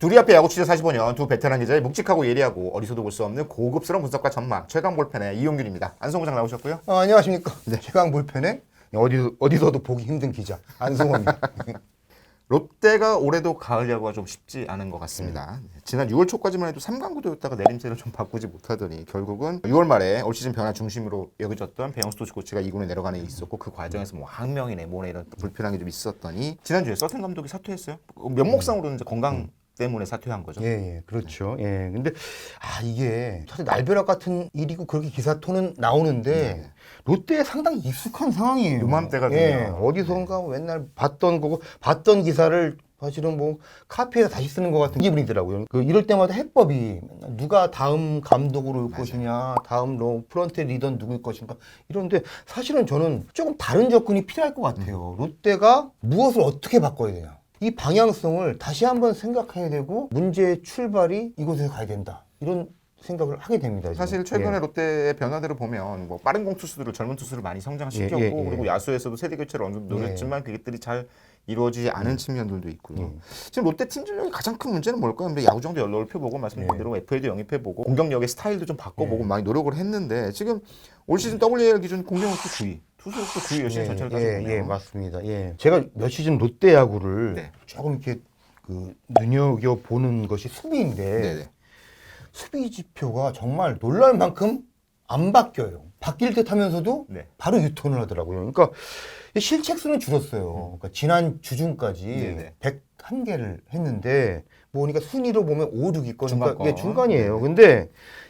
둘이 앞에 야구 취재 45년 두 베테랑 기자의 묵직하고 예리하고 어디서도 볼 수 없는 고급스러운 분석과 전망 최강 볼펜의 이용균입니다. 안성호장 나오셨고요. 안녕하십니까. 최강 볼펜의 어디서도 보기 힘든 기자 안성호입니다. 롯데가 올해도 가을 야구가 좀 쉽지 않은 것 같습니다. 지난 6월 초까지만 해도 3강 구도였다가 내림세를 좀 바꾸지 못하더니 결국은 6월 말에 올 시즌 변화 중심으로 여겨졌던 배영수投手 코치가 2군에 내려가는 게 있었고 그 과정에서 뭐 항명이네 뭐네 이런 불편한 게 좀 있었더니 지난주에 서튼 감독이 사퇴했어요. 면목상으로는 이제 건강 때문에 사퇴한 거죠. 예, 그렇죠. 예, 근데 이게 사실 날벼락 같은 일이고 그렇게 기사 톤은 나오는데 롯데에 상당히 익숙한 상황이에요. 요맘때가 예, 되면 어디선가 맨날 봤던 거고 봤던 기사를 사실은 뭐 카피해서 다시 쓰는 것 같은 기분이더라고요. 이럴 때마다 해법이 맨날 누가 다음 감독으로 올 것이냐, 다음 프런트 리더 누구일 것인가 이런데 사실은 저는 조금 다른 접근이 필요할 것 같아요. 롯데가 무엇을 어떻게 바꿔야 되냐. 이 방향성을 다시 한번 생각해야 되고 문제의 출발이 이곳에서 가야 된다. 이런 생각을 하게 됩니다. 사실 최근에 롯데의 변화대로 보면 뭐 빠른 공 투수들을 젊은 투수를 많이 성장시켰고 그리고 야수에서도 세대 교체를 어느 정도 노렸지만 그것들이 잘 이루어지지 않은 측면들도 있고요. 지금 롯데 팀 전력의 가장 큰 문제는 뭘까요? 근데 야구장도 넓혀보고 말씀드린 대로 FA도 영입해보고 공격력의 스타일도 좀 바꿔보고 많이 노력을 했는데 지금 올 시즌 WAR 기준 공격력도 9위. 투수력도 9위 열심히 전체를 가지고 예, 맞습니다. 예. 제가 몇 시즌 롯데 야구를 조금 이렇게 눈여겨 보는 것이 수비인데 수비 지표가 정말 놀랄 만큼 안 바뀌어요. 바뀔 듯 하면서도 바로 유턴을 하더라고요. 그러니까 실책수는 줄었어요. 그러니까 지난 주중까지 101개를 했는데 뭐 그러니까 순위로 보면 5, 6위권 그러니까 중간이에요. 근데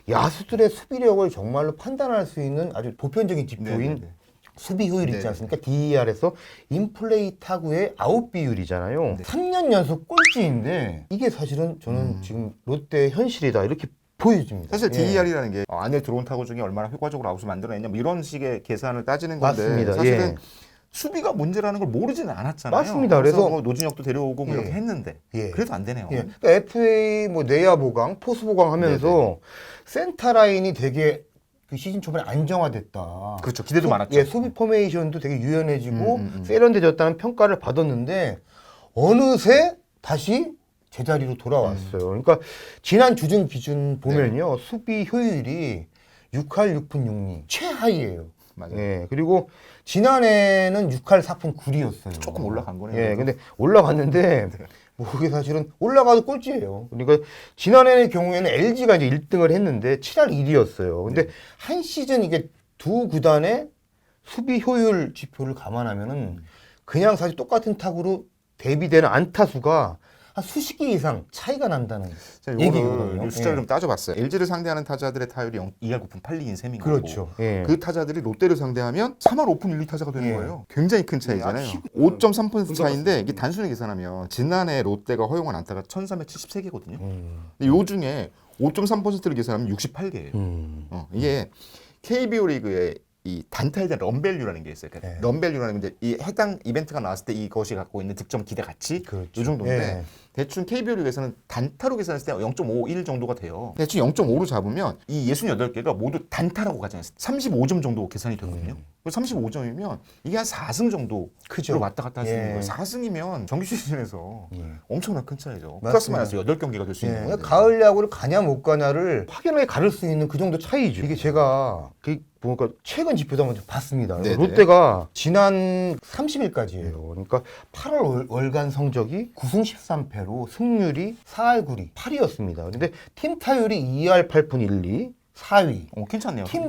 야수들의 수비력을 정말로 판단할 수 있는 아주 보편적인 지표인 수비 효율 있지 않습니까? DER에서 인플레이 타구의 아웃 비율이잖아요. 3년 연속 꼴찌인데 이게 사실은 저는 지금 롯데의 현실이다 이렇게 보여집니다. 사실 DER이라는 게 안에 들어온 타구 중에 얼마나 효과적으로 아웃을 만들어냈냐 뭐 이런 식의 계산을 따지는 건데 맞습니다. 사실은 수비가 문제라는 걸 모르지는 않았잖아요. 맞습니다. 그래서 뭐 노진혁도 데려오고 뭐 이렇게 했는데 그래도 안 되네요. 그러니까 FA 뭐 내야 보강, 포수 보강 하면서 센터 라인이 되게 그 시즌 초반에 안정화됐다. 그렇죠. 기대도 많았죠. 소비 포메이션도 되게 유연해지고 세련돼졌다는 평가를 받았는데 어느새 다시 제자리로 돌아왔어요. 그러니까 지난 주중 기준 보면요. 수비 효율이 6할 6푼 6리 최하위예요. 맞아요. 예, 그리고 지난해는 6할 4푼 9리였어요. 조금 올라간 거네요. 예, 근데 올라갔는데 뭐 그게 사실은 올라가도 꼴찌예요. 그러니까 지난해의 경우에는 LG가 이제 1등을 했는데 7할 1위였어요. 근데 한 시즌 이게 두 구단의 수비 효율 지표를 감안하면은 그냥 사실 똑같은 타구로 대비되는 안타수가 한 수십 개 이상 차이가 난다는 얘기거든요. 숫자를 좀 따져봤어요. LG를 상대하는 타자들의 타율이 2할 9푼 8리인 셈인 거고 그렇죠. 그 타자들이 롯데를 상대하면 3할 5푼 1리 타자가 되는 거예요. 굉장히 큰 차이잖아요. 5.3% 차이인데 이게 단순히 계산하면 지난해 롯데가 허용한 안타가 1373개거든요. 근데 요 중에 5.3%를 계산하면 68개예요. 이게 KBO 리그의 이 단타에 대한 런밸류라는 게 있어요. 그러니까 런밸류라는 게 이 해당 이벤트가 나왔을 때 이것이 갖고 있는 득점 기대 가치 이 정도인데 대충 KBO 리그에서는 단타로 계산했을 때 0.51 정도가 돼요. 대충 0.5로 잡으면 이 68개가 모두 단타라고 가정했을 때 35점 정도 계산이 되거든요. 35점이면 이게 한 4승 정도로 왔다 갔다 할 수 있는 거예요. 4승이면 정규 시즌에서 엄청난 큰 차이죠. 플러스 마이너스 8경기가 될 수 있는 건데. 가을 야구를 가냐 못 가냐를 확연하게 가를 수 있는 그 정도 차이죠. 이게 제가 보니까 최근 지표도 한번 좀 봤습니다. 롯데가 지난 30일까지예요. 그러니까 8월 월간 성적이 9승 13패로 승률이 4할 9리 8위였습니다. 근데 팀 타율이 2할 8푼 1리 4위. 괜찮네요. 팀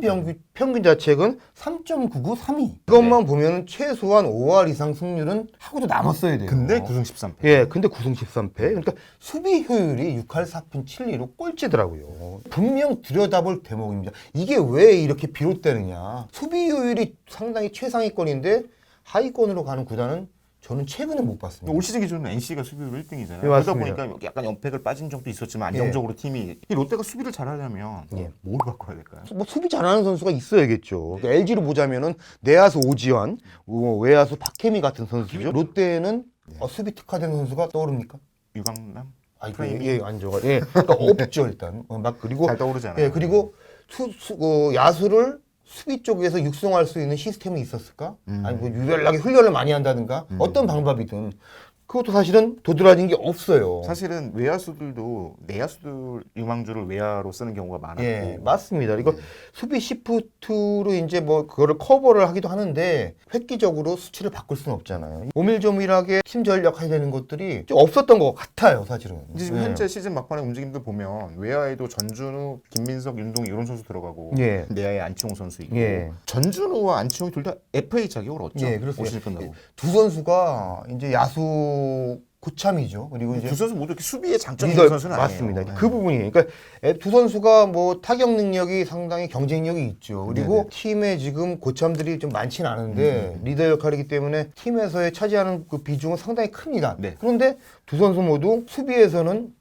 평균 자책은 3.99 3위. 이것만 보면 최소한 5할 이상 승률은 하고도 남았어야 돼요. 근데 9승 13패. 예, 근데 9승 13패. 그러니까 수비 효율이 6할 4푼 7리로 꼴찌더라고요. 분명 들여다볼 대목입니다. 이게 왜 이렇게 비롯되느냐. 수비 효율이 상당히 최상위권인데 하위권으로 가는 구단은 저는 최근에 못 봤습니다. 올 시즌 기준으로 NC가 수비로 1등이잖아요. 네, 그러다 맞습니다. 보니까 약간 연패를 빠진 적도 있었지만 안정적으로 팀이 이 롯데가 수비를 잘하려면 뭘 바꿔야 될까요? 뭐 수비 잘하는 선수가 있어야겠죠. 그러니까 LG로 보자면은 내야수 오지환, 외야수 박혜미 같은 선수죠. 롯데는 수비 특화된 선수가 떠오릅니까? 유강남? 안정화. 그러니까 없죠 일단. 그리고 잘 떠오르잖아요. 그리고 야수를 수비 쪽에서 육성할 수 있는 시스템이 있었을까? 아니 뭐 유별나게 훈련을 많이 한다든가 어떤 방법이든 그것도 사실은 도드라진 게 없어요. 사실은 외야수들도 내야수들 유망주를 외야로 쓰는 경우가 많았고. 예, 맞습니다. 이거 수비 시프트로 이제 뭐 그거를 커버를 하기도 하는데 획기적으로 수치를 바꿀 수는 없잖아요. 오밀조밀하게 팀 전략해야 되는 것들이 좀 없었던 것 같아요, 사실은. 지금 예. 현재 시즌 막판의 움직임들 보면 외야에도 전준우, 김민석, 윤동희 이런 선수 들어가고 예. 내야에 안치홍 선수 있고 예. 전준우와 안치홍이 둘 다 FA 자격을 얻죠. 예, 그렇습니다. 올 시즌 끝나고. 두 선수가 이제 야수 고참이죠. 그리고 이제 두 선수 모두 이렇게 수비에 장점이 리더, 있는 선수는 맞습니다. 아니에요. 그 부분이 그러니까 두 선수가 뭐 타격 능력이 상당히 경쟁력이 있죠. 그리고 네네. 팀에 지금 고참들이 좀 많지는 않은데 리더 역할이기 때문에 팀에서의 차지하는 그 비중은 상당히 큽니다. 네. 그런데 두 선수 모두 수비에서는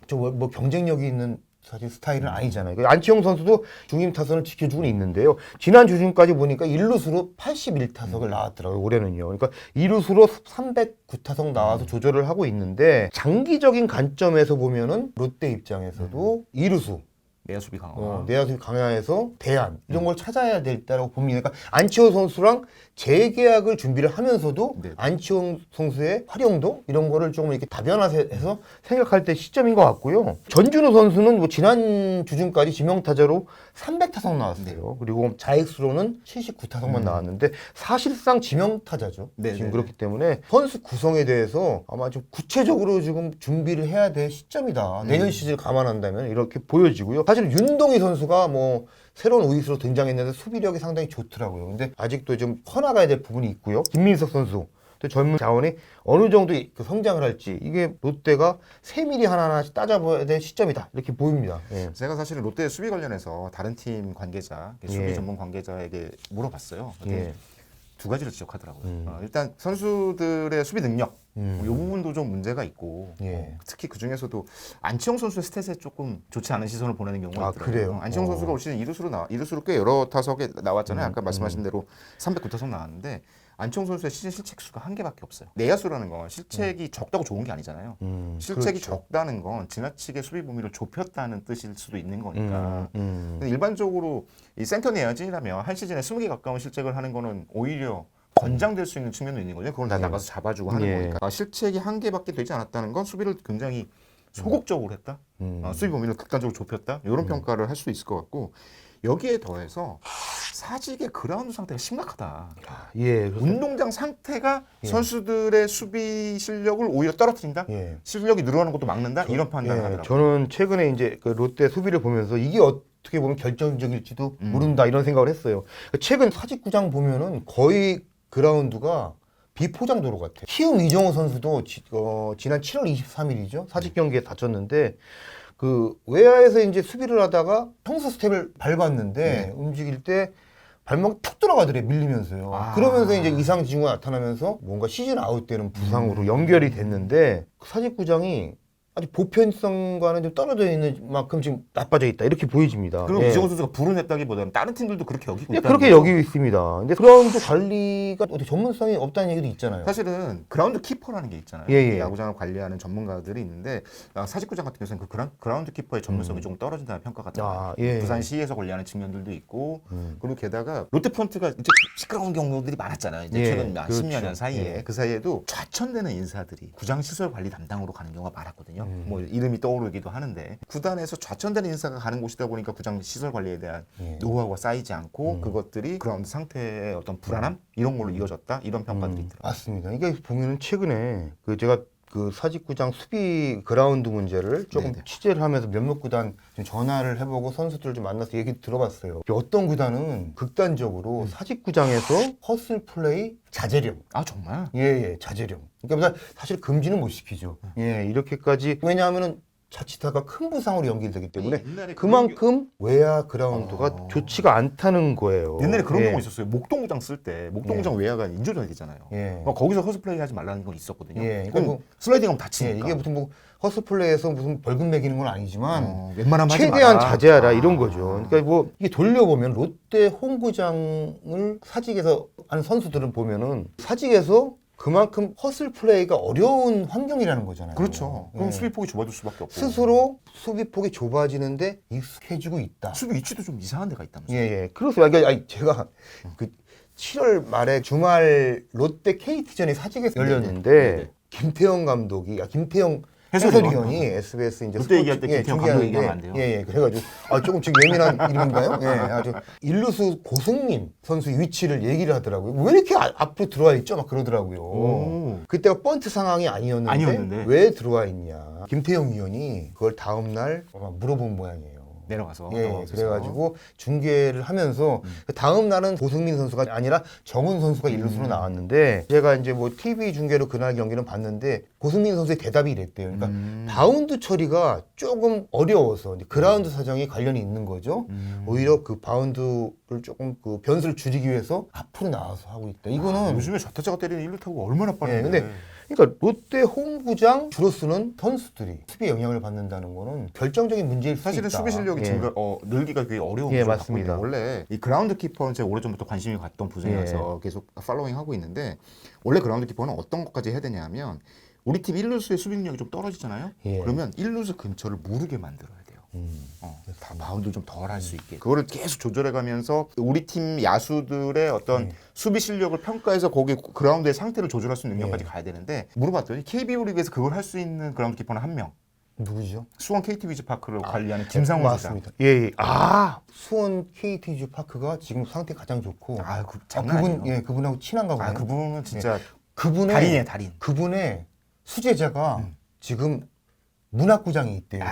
좀 뭐 경쟁력이 있는 사실 스타일은 아니잖아요. 안치홍 선수도 중임 타선을 지켜주고 있는데요. 지난 주중까지 보니까 1루수로 81타석을 나왔더라고요. 올해는요. 그러니까 2루수로 309타석 나와서 조절을 하고 있는데 장기적인 관점에서 보면은 롯데 입장에서도 2루수 내야 수비 강화. 내야수 강화해서 대안 이런 걸 찾아야 될다라고 봅니다. 그러니까 안치홍 선수랑 재계약을 준비를 하면서도 네. 안치홍 선수의 활용도 이런 거를 조금 이렇게 다변화해서 생각할 때 시점인 것 같고요. 전준우 선수는 뭐 지난 주중까지 지명타자로 300타석 나왔어요. 그리고 자익수로는 79타석만 나왔는데 사실상 지명타자죠. 네, 지금 네, 그렇기 때문에 선수 구성에 대해서 아마 좀 구체적으로 지금 준비를 해야 될 시점이다. 내년 시즌을 감안한다면 이렇게 보여지고요. 사실 윤동희 선수가 뭐 새로운 우익수로 등장했는데 수비력이 상당히 좋더라고요. 근데 아직도 좀 커나가야 될 부분이 있고요. 김민석 선수 또 젊은 자원이 어느 정도 그 성장을 할지 이게 롯데가 세밀히 하나하나씩 따져봐야 될 시점이다 이렇게 보입니다. 예. 제가 사실은 롯데 수비 관련해서 다른 팀 관계자, 수비 예. 전문 관계자에게 물어봤어요. 근데 예. 두 가지를 지적하더라고요. 일단 선수들의 수비 능력, 이 부분도 좀 문제가 있고 예. 특히 그 중에서도 안치홍 선수의 스탯에 조금 좋지 않은 시선을 보내는 경우가 아, 있더라고요. 그래요? 안치홍 선수가 올 시즌 2루수로 꽤 여러 타석에 나왔잖아요. 아까 말씀하신 대로 309타석 나왔는데 안치홍 선수의 시즌 실책수가 한 개밖에 없어요. 내야수라는 건 실책이 적다고 좋은 게 아니잖아요. 실책이 그렇죠. 적다는 건 지나치게 수비 범위를 좁혔다는 뜻일 수도 있는 거니까. 근데 음. 일반적으로 이 센터 내야진이라면 한 시즌에 20개 가까운 실책을 하는 거는 오히려 권장될 수 있는 측면도 있는 거죠. 그걸 다 나가서 잡아주고 하는 예. 거니까. 실책이 한 개밖에 되지 않았다는 건 수비를 굉장히 소극적으로 했다. 수비 범위를 극단적으로 좁혔다. 이런 평가를 할 수 있을 것 같고 여기에 더해서 사직의 그라운드 상태가 심각하다. 예. 그렇습니다. 운동장 상태가 선수들의 수비 실력을 오히려 떨어뜨린다. 예. 실력이 늘어나는 것도 막는다. 이런 판단을 예, 하더라고요. 저는 최근에 이제 그 롯데 수비를 보면서 이게 어떻게 보면 결정적일지도 모른다 이런 생각을 했어요. 최근 사직구장 보면은 거의 그라운드가 비포장도로 같아요. 키움 이정호 선수도 지난 7월 23일이죠. 사직 경기에 다쳤는데 그 외야에서 이제 수비를 하다가 평소 스텝을 밟았는데 움직일 때 발목이 툭 들어가더래 밀리면서요. 그러면서 이제 이상 징후가 나타나면서 뭔가 시즌 아웃 되는 부상으로 연결이 됐는데 그 사직구장이 아주 보편성과는 좀 떨어져 있는 만큼 지금 나빠져 있다 이렇게 보여집니다. 그럼 예. 이정호 선수가 불운했다기보다는 다른 팀들도 그렇게 여기고 예, 있다는 그렇게 거죠. 여기고 있습니다. 근데 그라운드 관리가 어떻게 전문성이 없다는 얘기도 있잖아요. 사실은 그라운드 키퍼라는 게 있잖아요. 예, 예. 야구장을 관리하는 전문가들이 있는데 사직구장 같은 경우는 그 그라운드 키퍼의 전문성이 조금 떨어진다는 평가가 있잖아요. 예. 부산시에서 관리하는 측면들도 있고 그리고 게다가 롯데프런트가 이제 시끄러운 경우들이 많았잖아요. 이제 예, 최근 그렇죠. 10여 년 사이에 예. 그 사이에도 좌천되는 인사들이 구장 시설 관리 담당으로 가는 경우가 많았거든요. 뭐 이름이 떠오르기도 하는데 구단에서 좌천되는 인사가 가는 곳이다 보니까 구장 시설 관리에 대한 노하우가 쌓이지 않고 그것들이 그라운드 상태의 어떤 불안함 이런 걸로 이어졌다 이런 평가들이 있더라고요. 맞습니다. 이게 보면은 최근에 그 제가 그 사직구장 수비 그라운드 문제를 조금 네네. 취재를 하면서 몇몇 구단 좀 전화를 해보고 선수들 좀 만나서 얘기 들어봤어요. 어떤 구단은 극단적으로 사직구장에서 허슬 플레이 자제령. 아 정말? 예, 자제령. 그러니까 사실 금지는 못 시키죠. 예, 이렇게까지. 왜냐하면은 자칫하가 큰 부상으로 연결되기 때문에 옛날에 그만큼 외야 그라운드가 좋지가 않다는 거예요. 옛날에 그런 예. 경우 있었어요. 목동구장 쓸 때 목동구장 외야가 인조전이 되잖아요. 예. 막 거기서 허스플레이 하지 말라는 건 있었거든요. 예, 그럼 뭐- 슬라이딩하면 예, 다치니까. 이게 무슨 뭐 허스플레이에서 무슨 벌금 매기는 건 아니지만 웬만하면 하지 최대한 마라. 자제하라 이런 거죠. 그러니까 뭐 이게 돌려보면 롯데 홈구장을 사직에서 하는 선수들은 보면은 사직에서 그만큼 허슬 플레이가 어려운 환경이라는 거잖아요. 그렇죠. 그럼 예. 수비폭이 좁아질 수밖에 없고. 스스로 수비폭이 좁아지는데 익숙해지고 있다. 수비 위치도 좀 이상한 데가 있다면서요. 예. 그렇습니다. 그러니까 아니, 제가 그 7월 말에 주말 롯데 KT전이 사직에서 열렸는데 네네. 김태형 감독이 김태형 해설위원. 해설위원이 SBS 이제 롯데 얘기할 때 김태형 감독 중계하는데, 얘기하면 안 돼요. 예, 그래가지고 조금 지금 예민한 이름인가요? 예, 아주 일루수 고승민 선수의 위치를 얘기를 하더라고요. 왜 이렇게 앞으로 들어와 있죠? 막 그러더라고요. 오. 그때가 번트 상황이 아니었는데 왜 들어와 있냐? 김태형 위원이 그걸 다음 날 물어본 모양이에요. 내려가서. 예, 그래가지고 중계를 하면서 다음 날은 고승민 선수가 아니라 정훈 선수가 일루수로 나왔는데 제가 이제 뭐 TV 중계로 그날 경기는 봤는데 고승민 선수의 대답이 이랬대요. 그러니까 바운드 처리가 조금 어려워서 그라운드 사정이 관련이 있는 거죠. 오히려 그 바운드를 조금 그 변수를 줄이기 위해서 앞으로 나와서 하고 있다. 이거는 요즘에 좌타자가 때리는 1루 타고 얼마나 빠른데. 근데 그러니까 롯데 홈구장 주로 쓰는 선수들이 수비에 영향을 받는다는 거는 결정적인 문제일 수 사실은 있다. 수비 실력이 늘기가 되게 어려운 예, 구조를 갖고 맞습니다. 있는데 원래 이 그라운드 키퍼는 제가 오래전부터 관심이 갔던 부분이라서 계속 팔로잉 하고 있는데 원래 그라운드 키퍼는 어떤 것까지 해야 되냐면 우리 팀 1루수의 수비 능력이 좀 떨어지잖아요. 그러면 1루수 근처를 무르게 만들어야 돼요. 다 바운드 좀 덜 할 수 있게 그거를 계속 조절해가면서 우리 팀 야수들의 어떤 수비 실력을 평가해서 거기 그라운드의 상태를 조절할 수 있는 능력까지 가야 되는데 물어봤더니 KBO 리그에서 그걸 할 수 있는 그라운드 키퍼는 한 명. 누구죠? 수원 KT 위즈파크를 관리하는 김상훈 주장. 맞습니다. 예. 수원 KT 위즈파크가 지금 상태 가장 좋고. 장난 아니에요. 예, 그분하고 친한가 보네요. 그분은 진짜 그분의 달인이에요, 달인. 그분의 수제자가 지금 문학구장에 있대요.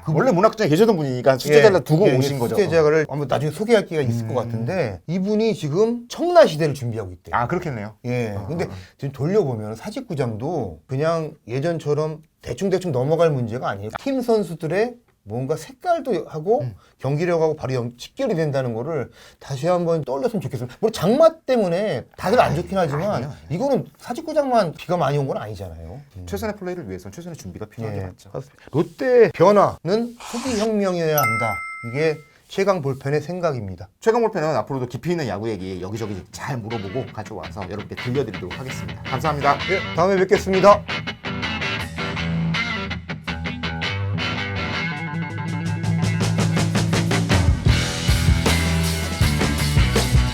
원래 문학장에 계시던 분이니까 수제자를 두고 오신 거죠. 수제자를 아마 나중에 소개할 기회가 있을 것 같은데 이분이 지금 청라 시대를 준비하고 있대요. 그렇겠네요. 예. 근데 지금 돌려보면 사직구장도 그냥 예전처럼 대충대충 넘어갈 문제가 아니에요. 팀 선수들의 뭔가 색깔도 하고 경기력하고 바로 직결이 된다는 거를 다시 한번 떠올렸으면 좋겠습니다. 뭐 장마 때문에 다들 안 좋긴 하지만 아니요. 이거는 사직구장만 비가 많이 온 건 아니잖아요. 최선의 플레이를 위해서는 최선의 준비가 필요한 게 맞죠. 롯데 변화는 수비 혁명이어야 한다. 이게 최강 볼펜의 생각입니다. 최강 볼펜은 앞으로도 깊이 있는 야구 얘기 여기저기 잘 물어보고 가져와서 여러분께 들려드리도록 하겠습니다. 감사합니다. 다음에 뵙겠습니다.